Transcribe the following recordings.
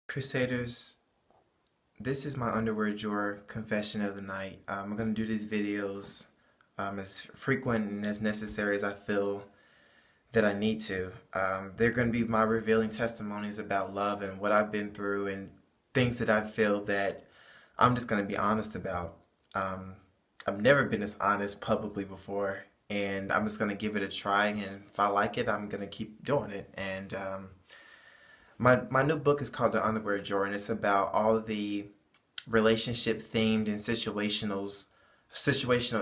Crusaders, this is my underwear drawer confession of the night. I'm going to do these videos as frequent and as necessary as I feel that I need to. They're going to be my revealing testimonies about love and what I've been through and things that I feel that I'm just going to be honest about. Um, I've never been as honest publicly before, and I'm just going to give it a try, and if I like it, I'm going to keep doing it. And my new book is called The Underwear Drawer, and it's about all the relationship themed and situational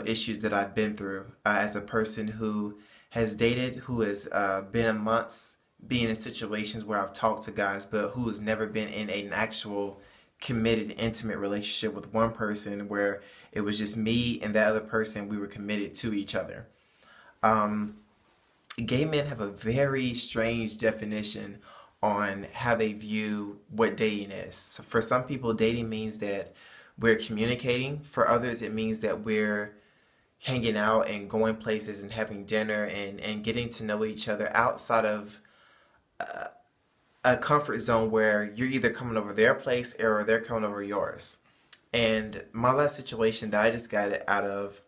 issues that I've been through as a person who has dated, who has been in months being in situations where I've talked to guys, but who has never been in an actual committed, intimate relationship with one person where it was just me and that other person. We were committed to each other. Um, Gay men have a very strange definition on how they view what dating is. So for some people, dating means that we're communicating. For others, it means that we're hanging out and going places and having dinner and getting to know each other outside of a comfort zone where you're either coming over their place or they're coming over yours. And my last situation that I just got out of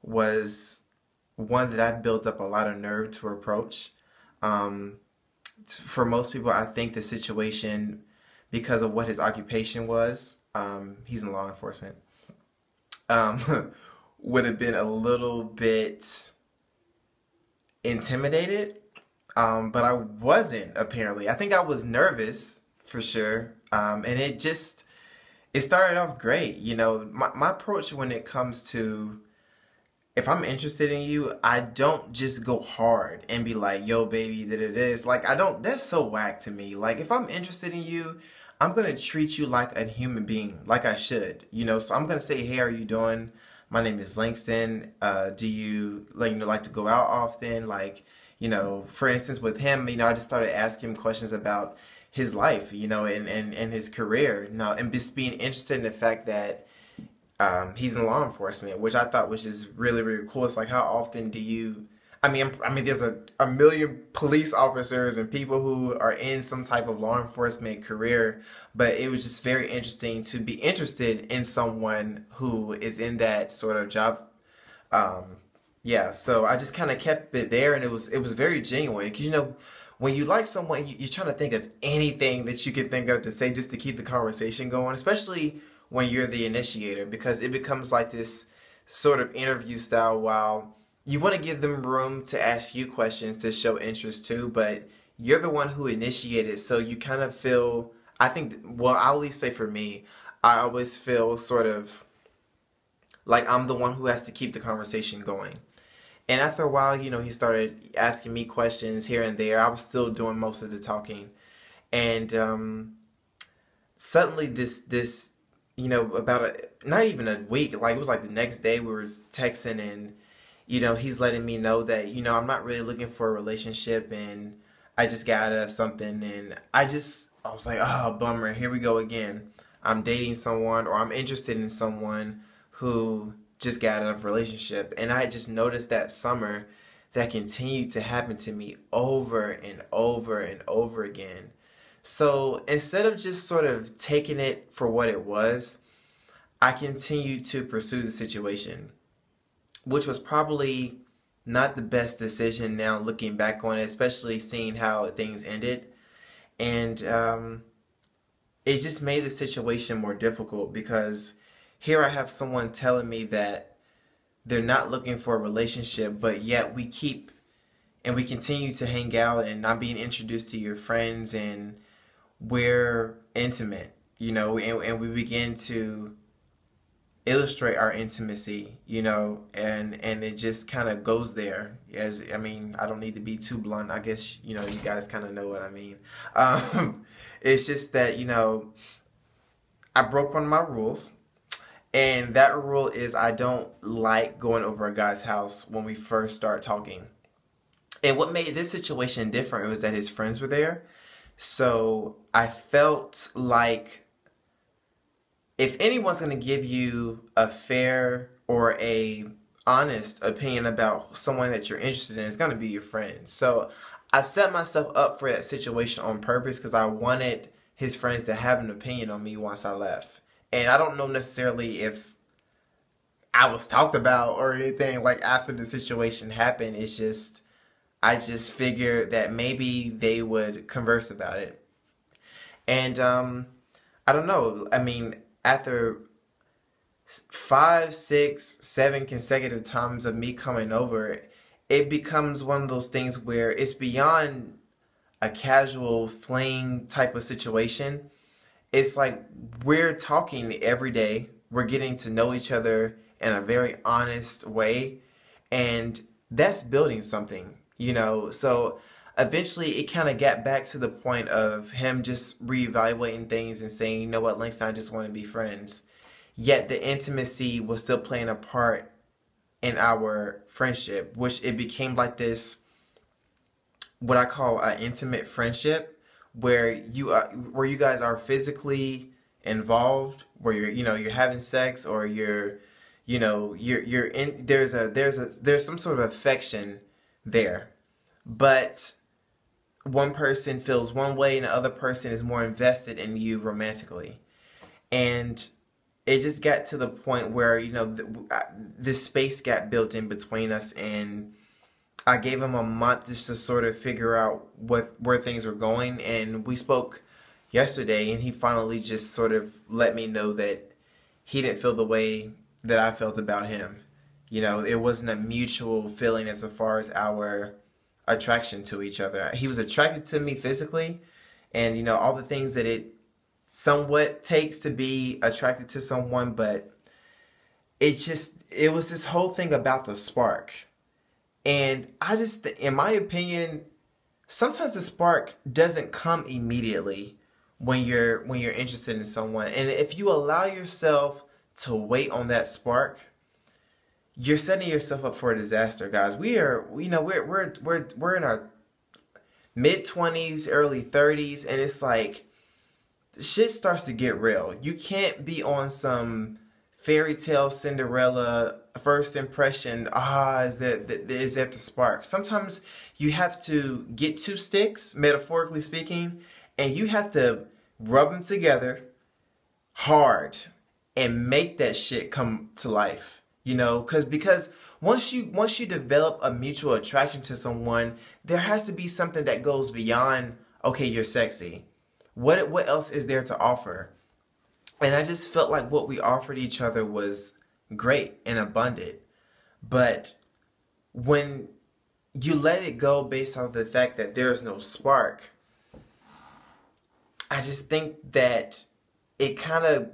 was one that I built up a lot of nerve to approach. Um, for most people, I think the situation, because of what his occupation was, he's in law enforcement, um, would have been a little bit intimidated. But I wasn't, apparently. I think I was nervous for sure. And it started off great. You know, my approach when it comes to if I'm interested in you, I don't just go hard and be like, yo, baby, that it is. Like, I don't, that's so whack to me. Like, if I'm interested in you, I'm going to treat you like a human being, like I should, you know? So I'm going to say, hey, how are you doing? My name is Langston. Do you, like, like to go out often? Like, for instance, with him, I just started asking him questions about his life, and his career, and just being interested in the fact that he's in law enforcement, which I thought was just really, really cool. It's like, how often do you? I mean, there's a million police officers and people who are in some type of law enforcement career, but it was just very interesting to be interested in someone who is in that sort of job. Um, yeah, so I just kind of kept it there, and it was very genuine because when you like someone, you're trying to think of anything that you can think of to say just to keep the conversation going, especially when you're the initiator, because it becomes like this sort of interview style while you want to give them room to ask you questions to show interest too, but you're the one who initiated, so you kind of feel, I think, well, I'll at least say for me, I always feel sort of like I'm the one who has to keep the conversation going. And after a while, he started asking me questions here and there. I was still doing most of the talking. And suddenly this about not even a week, like it was like the next day we were texting, and he's letting me know that I'm not really looking for a relationship, and I just got out of something, and I was like, oh, bummer, here we go again. I'm dating someone, or I'm interested in someone who just got out of a relationship, and I just noticed that summer that continued to happen to me over and over and over again. So instead of just sort of taking it for what it was, I continued to pursue the situation, which was probably not the best decision now looking back on it, especially seeing how things ended. And it just made the situation more difficult because here I have someone telling me that they're not looking for a relationship, but yet we continue to hang out, and I'm being introduced to your friends, and we're intimate, and we begin to illustrate our intimacy, and it just kind of goes there. As I mean, I don't need to be too blunt. I guess you guys kind of know what I mean. It's just that I broke one of my rules, and that rule is I don't like going over a guy's house when we first start talking. And what made this situation different was that his friends were there. So I felt like if anyone's going to give you a fair or a honest opinion about someone that you're interested in, it's going to be your friend. So I set myself up for that situation on purpose because I wanted his friends to have an opinion on me once I left. And I don't know necessarily if I was talked about or anything like after the situation happened. It's just, I just figured that maybe they would converse about it. And I don't know. I mean, after 5, 6, 7 consecutive times of me coming over, it becomes one of those things where it's beyond a casual fling type of situation. It's like we're talking every day. We're getting to know each other in a very honest way. And that's building something, you know? So eventually it kind of got back to the point of him just reevaluating things and saying, you know what, Langston, I just want to be friends. Yet the intimacy was still playing a part in our friendship, which it became like this, what I call an intimate friendship, where you guys are physically involved, where you're having sex, or you're in, there's some sort of affection there, but one person feels one way and the other person is more invested in you romantically. And it just got to the point where, this space got built in between us, and I gave him a month just to sort of figure out where things were going. And we spoke yesterday, and he finally just sort of let me know that he didn't feel the way that I felt about him. It wasn't a mutual feeling as far as our attraction to each other. He was attracted to me physically, and all the things that it somewhat takes to be attracted to someone, but it was this whole thing about the spark. And in my opinion, sometimes the spark doesn't come immediately when you're interested in someone. And if you allow yourself to wait on that spark, you're setting yourself up for a disaster, guys. We're in our mid-20s, early 30s, and it's like shit starts to get real. You can't be on some fairy tale Cinderella first impression. Is that the spark? Sometimes you have to get two sticks, metaphorically speaking, and you have to rub them together hard and make that shit come to life. Because once you develop a mutual attraction to someone, there has to be something that goes beyond, okay, you're sexy. What else is there to offer? And I just felt like what we offered each other was great and abundant. But when you let it go based on the fact that there's no spark, I just think that it kind of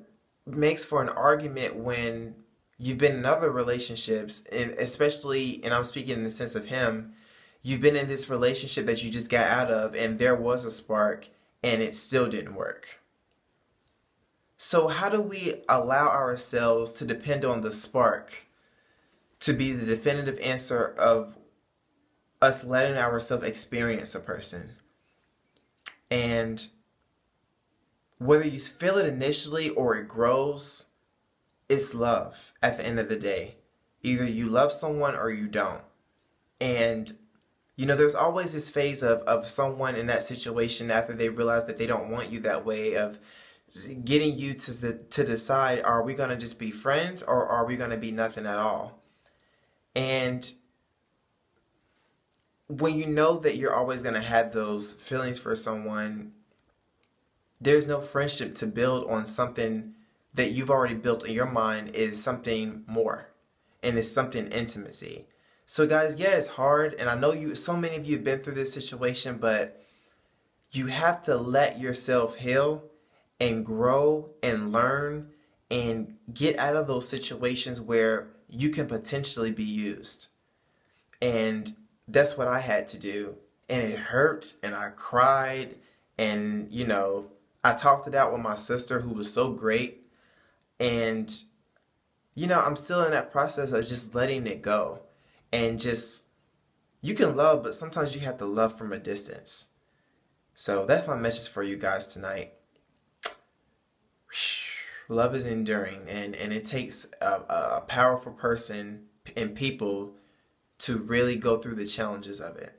makes for an argument when you've been in other relationships, and especially, and I'm speaking in the sense of him, you've been in this relationship that you just got out of, and there was a spark, and it still didn't work. So how do we allow ourselves to depend on the spark to be the definitive answer of us letting ourselves experience a person? And whether you feel it initially or it grows, it's love at the end of the day. Either you love someone or you don't. And there's always this phase of someone in that situation after they realize that they don't want you that way, of getting you to decide, are we going to just be friends or are we going to be nothing at all? And when you know that you're always going to have those feelings for someone, there's no friendship to build on something that you've already built in your mind is something more, and it's something intimacy. So guys, yeah, it's hard, and I know so many of you have been through this situation, but you have to let yourself heal and grow and learn and get out of those situations where you can potentially be used. And that's what I had to do. And it hurt, and I cried, and I talked it out with my sister, who was so great. And I'm still in that process of just letting it go. And you can love, but sometimes you have to love from a distance. So that's my message for you guys tonight. Love is enduring, and it takes a powerful person and people to really go through the challenges of it.